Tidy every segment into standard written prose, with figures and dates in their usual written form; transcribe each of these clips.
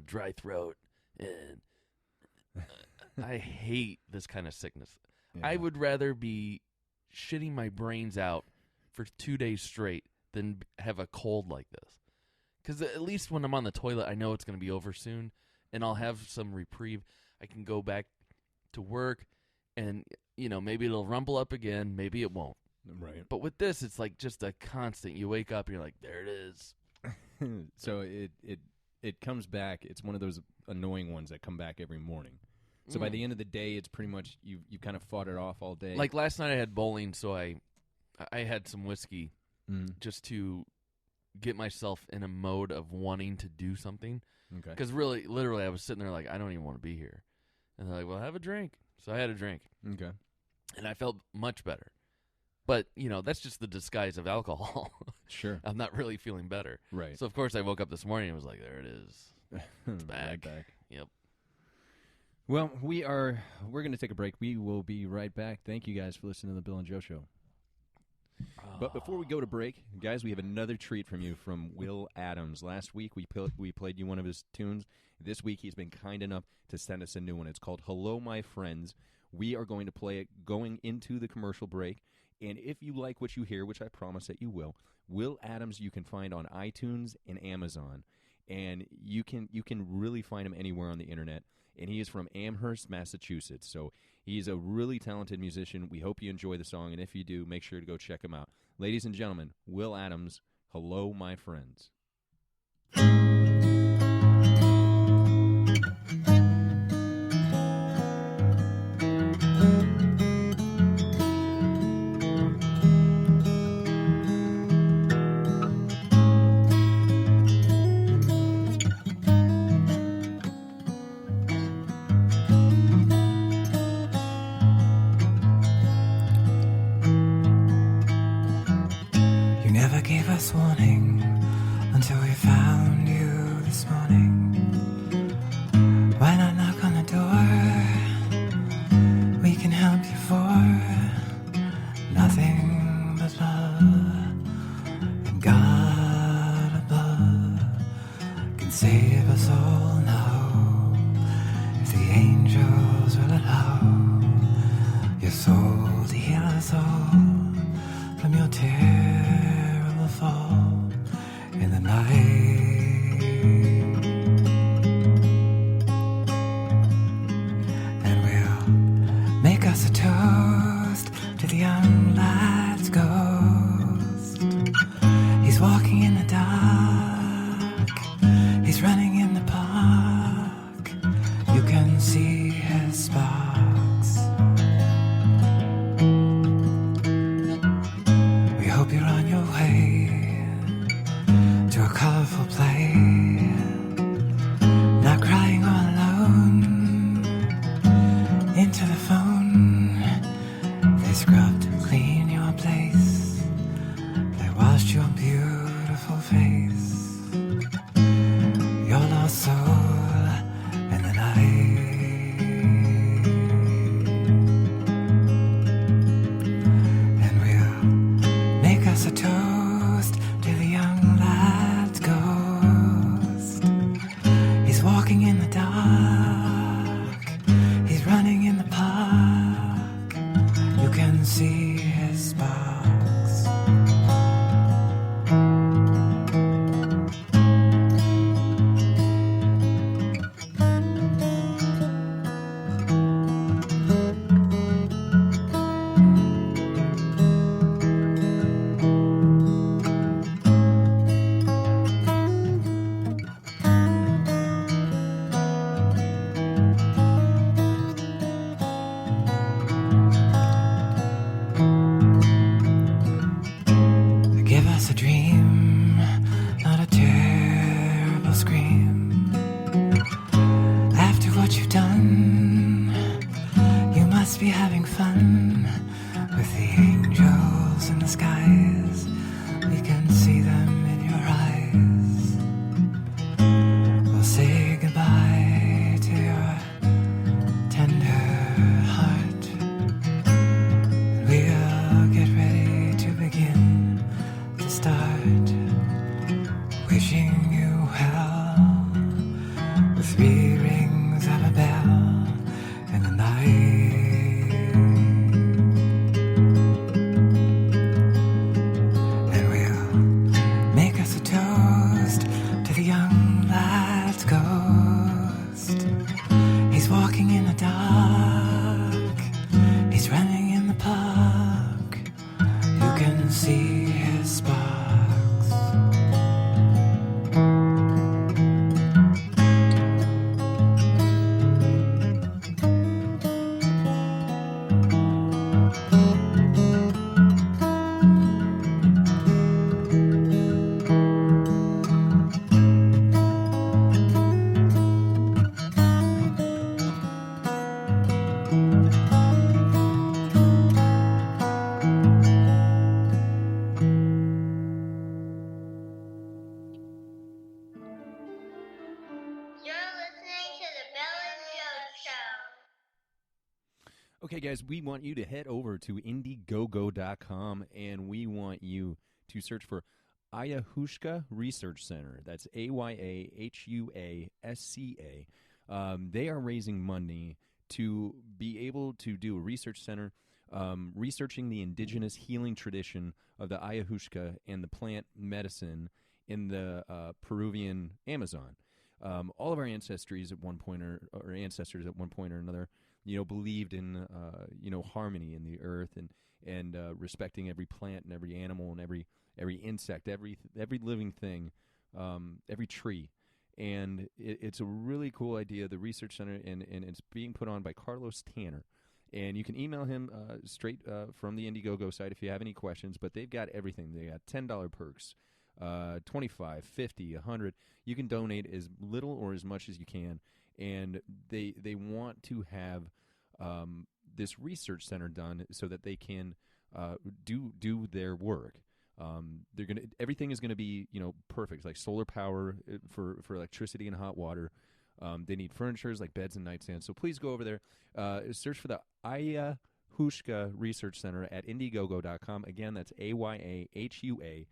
dry throat, and I hate this kind of sickness. Yeah. I would rather be shitting my brains out for 2 days straight than have a cold like this. Because at least when I'm on the toilet, I know it's going to be over soon, and I'll have some reprieve. I can go back to work, and maybe it'll rumble up again, maybe it won't. Right. But with this, it's like just a constant. You wake up, and you're like, there it is. So it comes back. It's one of those annoying ones that come back every morning. So by the end of the day, it's pretty much you kind of fought it off all day. Like last night I had bowling, so I had some whiskey just to get myself in a mode of wanting to do something. Okay. Because literally, I was sitting there like, I don't even want to be here. And they're like, well, have a drink. So I had a drink. Okay. And I felt much better. But, that's just the disguise of alcohol. Sure. I'm not really feeling better. Right. So, of course, I woke up this morning and was like, there it is. It's back. Right back. Yep. Well, we're going to take a break. We will be right back. Thank you guys for listening to the Bill and Joe Show. But before we go to break, guys, we have another treat from you from Will Adams. Last week, we played you one of his tunes. This week, he's been kind enough to send us a new one. It's called Hello, My Friends. We are going to play it going into the commercial break. And if you like what you hear, which I promise that you Will Adams you can find on iTunes and Amazon. And you can really find him anywhere on the internet. And he is from Amherst, Massachusetts. So he's a really talented musician. We hope you enjoy the song, and if you do, make sure to go check him out. Ladies and gentlemen, Will Adams, Hello, My Friends. Gave us warning until we found you this morning. Why not knock on the door? We can help you for nothing but love. And God above can save us all now, if the angels will allow your soul to heal us all from your terrible fall in the night. And we'll make us a toast to the young lad's ghost. He's walking in the dark, he's running in the park. You can see his sparks. We hope you're on your way to a colorful play, not crying all alone. Into the phone, they scrubbed clean your place, they washed your beautiful face, your lost soul in the night. And we'll make us a toast to the young lad's ghost. He's walking in the dark, he's running in the park. You can see his sparks. Give us a dream, not a terrible scream. After what you've done, you must be having fun with the angels in the skies. We can see them in your eyes. We'll say goodbye to your tender heart. We'll get ready to begin to start wishing you well child's ghost. He's walking in the dark. He's running in the park. You can see his sparks. You're listening to the Bill and Joe Show. Okay, guys, we want you to head over to Indiegogo.com, and we want you to search for Ayahuasca Research Center. That's AYAHUASCA. They are raising money to be able to do a research center researching the indigenous healing tradition of the ayahuasca and the plant medicine in the Peruvian Amazon. All of our ancestors at one point or another, believed in harmony in the earth and respecting every plant and every animal and every insect, every living thing, every tree. And it's a really cool idea, the research center, and it's being put on by Carlos Tanner. And you can email him straight from the Indiegogo site if you have any questions. But they've got everything. They got $10 perks, $25, $50, $100. You can donate as little or as much as you can. And they want to have this research center done so that they can do their work. Everything is gonna be perfect, like solar power for electricity and hot water. They need furnitures like beds and nightstands. So please go over there, search for the Ayahuasca Research Center at Indiegogo.com. Again, that's AYAHUASCA.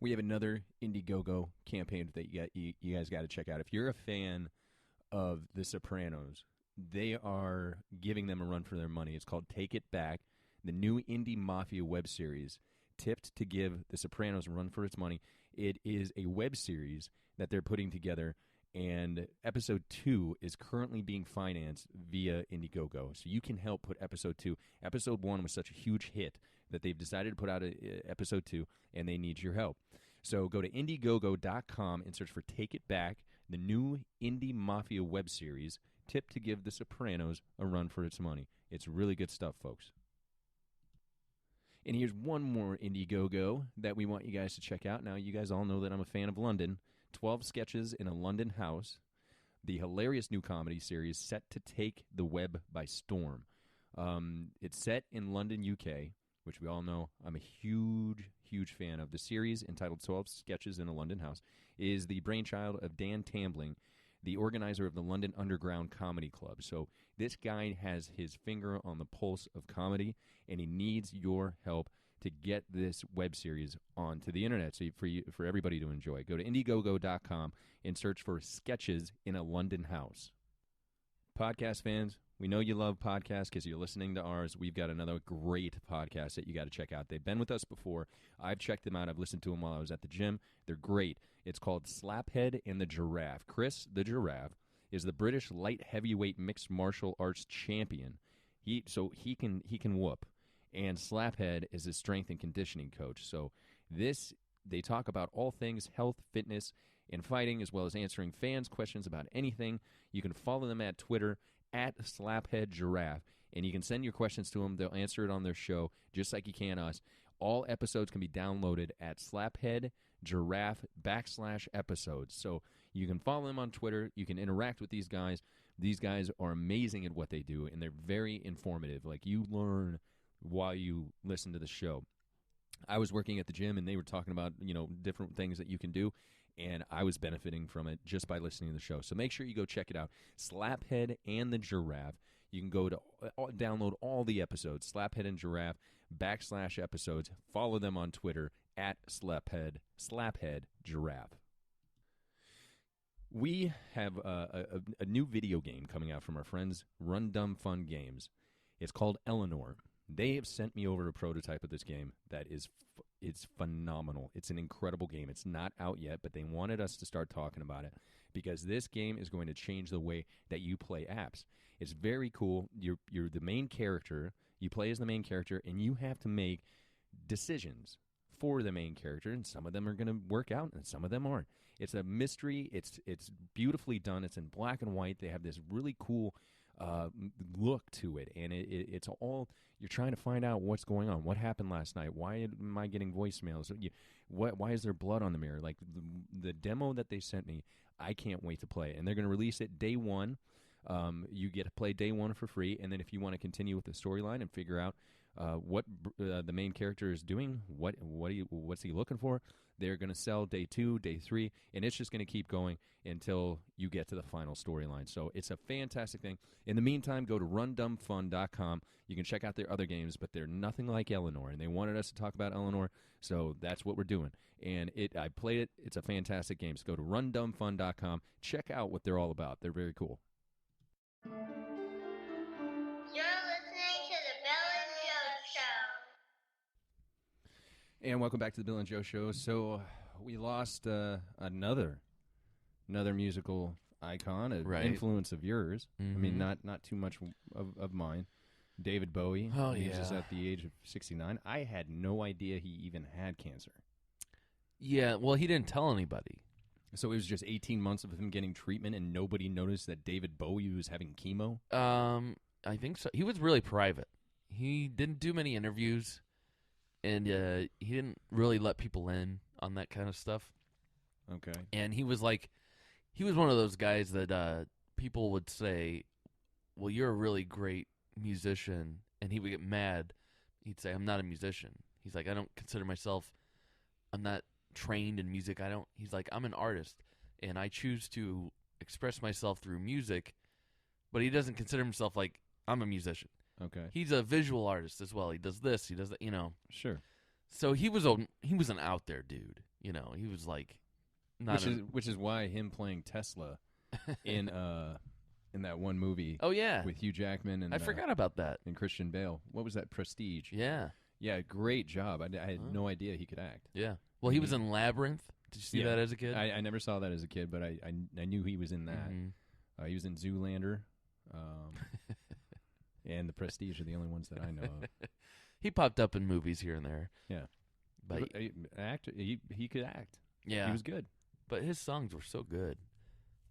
We have another Indiegogo campaign that you guys got to check out. If you're a fan of The Sopranos, they are giving them a run for their money. It's called Take It Back, the new indie mafia web series tipped to give The Sopranos a run for its money. It is a web series that they're putting together, and episode 2 is currently being financed via Indiegogo. So you can help put episode 2. Episode 1 was such a huge hit that they've decided to put out episode 2, and they need your help. So go to Indiegogo.com and search for Take It Back, the new indie mafia web series tipped to give The Sopranos a run for its money. It's really good stuff, folks. And here's one more Indiegogo that we want you guys to check out. Now, you guys all know that I'm a fan of London. 12 Sketches in a London House, the hilarious new comedy series set to take the web by storm. It's set in London, UK, which we all know I'm a huge, huge fan of. The series, entitled 12 Sketches in a London House, is the brainchild of Dan Tambling, the organizer of the London Underground Comedy Club. So this guy has his finger on the pulse of comedy, and he needs your help to get this web series onto the internet for everybody to enjoy. Go to Indiegogo.com and search for Sketches in a London House. Podcast fans, we know you love podcasts because you're listening to ours. We've got another great podcast that you got to check out. They've been with us before. I've checked them out. I've listened to them while I was at the gym. They're great. It's called Slaphead and the Giraffe. Chris, the Giraffe, is the British light heavyweight mixed martial arts champion. He can whoop. And Slaphead is his strength and conditioning coach. So they talk about all things health, fitness, and fighting, as well as answering fans' questions about anything. You can follow them at Twitter, at SlapheadGiraffe, and you can send your questions to them. They'll answer it on their show, just like you can us. All episodes can be downloaded at SlapheadGiraffe.com/episodes. So you can follow them on Twitter. You can interact with these guys. These guys are amazing at what they do, and they're very informative. Like, you learn while you listen to the show. I was working at the gym, and they were talking about, different things that you can do, and I was benefiting from it just by listening to the show. So make sure you go check it out. Slaphead and the Giraffe. You can go to download all the episodes, Slaphead and Giraffe /episodes. Follow them on Twitter at Slaphead Giraffe. We have a new video game coming out from our friends Run Dumb Fun Games. It's called Eleanor. They have sent me over a prototype of this game that is It's phenomenal. It's an incredible game. It's not out yet, but they wanted us to start talking about it because this game is going to change the way that you play apps. It's very cool. You're the main character. You play as the main character, and you have to make decisions for the main character, and some of them are going to work out, and some of them aren't. It's a mystery. It's beautifully done. It's in black and white. They have this really cool look to it, and it's all you're trying to find out what's going on. What happened last night? Why am I getting voicemails? Why is there blood on the mirror? Like the demo that they sent me, I can't wait to play, and they're going to release it day one. You get to play day one for free, and then if you want to continue with the storyline and figure out what the main character is doing, what's he looking for, they're going to sell day 2, day 3, and it's just going to keep going until you get to the final storyline. So it's a fantastic thing. In the meantime, go to rundumbfun.com. You can check out their other games, but they're nothing like Eleanor, and they wanted us to talk about Eleanor, so that's what we're doing. And I played it. It's a fantastic game. So go to rundumbfun.com. Check out what they're all about. They're very cool. You're listening to the Bill and Joe Show. And welcome back to the Bill and Joe Show. So we lost another musical icon, an Right. influence of yours. Mm-hmm. I mean, not too much of mine. David Bowie. Oh, He was just yeah. at the age of 69. I had no idea he even had cancer. Yeah, well, he didn't tell anybody. So it was just 18 months of him getting treatment, and nobody noticed that David Bowie was having chemo? I think so. He was really private. He didn't do many interviews, and he didn't really let people in on that kind of stuff. Okay. And he was one of those guys that people would say, well, you're a really great musician, and he would get mad. He'd say, I'm not a musician. He's like, I don't consider myself, I'm not trained in music. He's like, I'm an artist, and I choose to express myself through music, but he doesn't consider himself like, I'm a musician. Okay. He's a visual artist as well. He does this, he does that, Sure. So he was an out there dude. He was like, not Which is why him playing Tesla in that one movie. Oh yeah, With Hugh Jackman and I forgot about that. and Christian Bale. What was that? Prestige. Yeah, Yeah, great job. I had no idea he could act. yeah. Well, he was in Labyrinth. Did you see Yeah. that as a kid? I never saw that as a kid, but I knew he was in that. Mhm. He was in Zoolander, and The Prestige are the only ones that I know of. He popped up in movies here and there. Yeah, But he could act. yeah, He was good. but his songs were so good.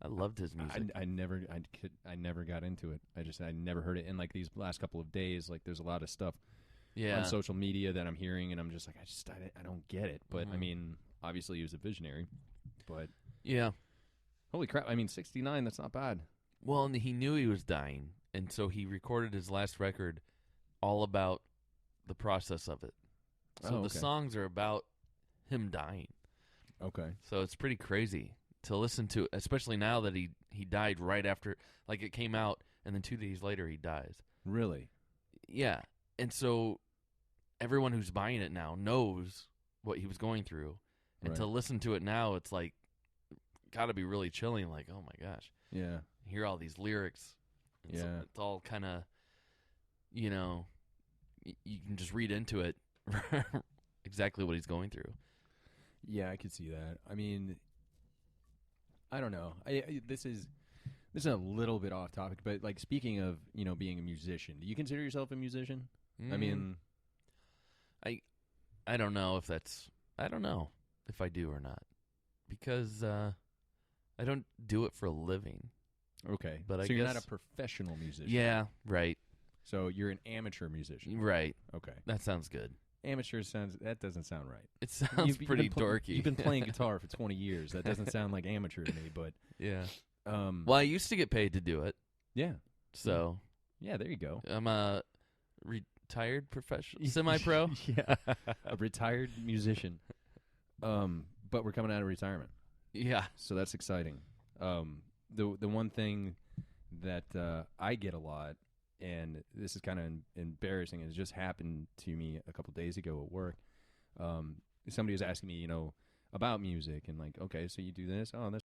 I loved his music. I never got into it. I never heard it. And like these last couple of days, like there's a lot of stuff yeah, on social media that I'm hearing, and I'm just like, I don't get it. But I Mhm. mean, obviously he was a visionary. But yeah. holy crap! I mean, 69. That's not bad. Well, and he knew he was dying, and so he recorded his last record all about the process of it. So Oh, the okay. songs are about him dying. Okay. So it's pretty crazy to listen to, especially now that he died right after, like it came out, and then 2 days later he dies. Really? Yeah, and so everyone who's buying it now knows what he was going through, and to Right. listen to it now, it's like got to be really chilling. Like, oh my gosh, Yeah. hear all these lyrics. And so Yeah. it's all kind of, you can just read into it exactly what he's going through. Yeah, I could see that. I mean, I don't know. This is a little bit off topic, but like speaking of being a musician, do you consider yourself a musician? I mean, I don't know if I don't know if I do or not, because I don't do it for a living. okay, But I so you're not guess- a professional musician. Yeah, right, So you're an amateur musician. right. Okay. That sounds good. Amateur that doesn't sound right. It sounds You've pretty been pl- dorky. You've been playing guitar for 20 years. That doesn't sound like amateur to me, but Yeah. Well, I used to get paid to do it, yeah. so Yeah, there you go. I'm a retired professional, semi-pro. Yeah. A retired musician. But we're coming out of retirement. Yeah. So that's exciting. The one thing that I get a lot, and this is kind of embarrassing, and it just happened to me a couple days ago at work. Somebody was asking me, about music, and like, okay, so you do this? Oh, that's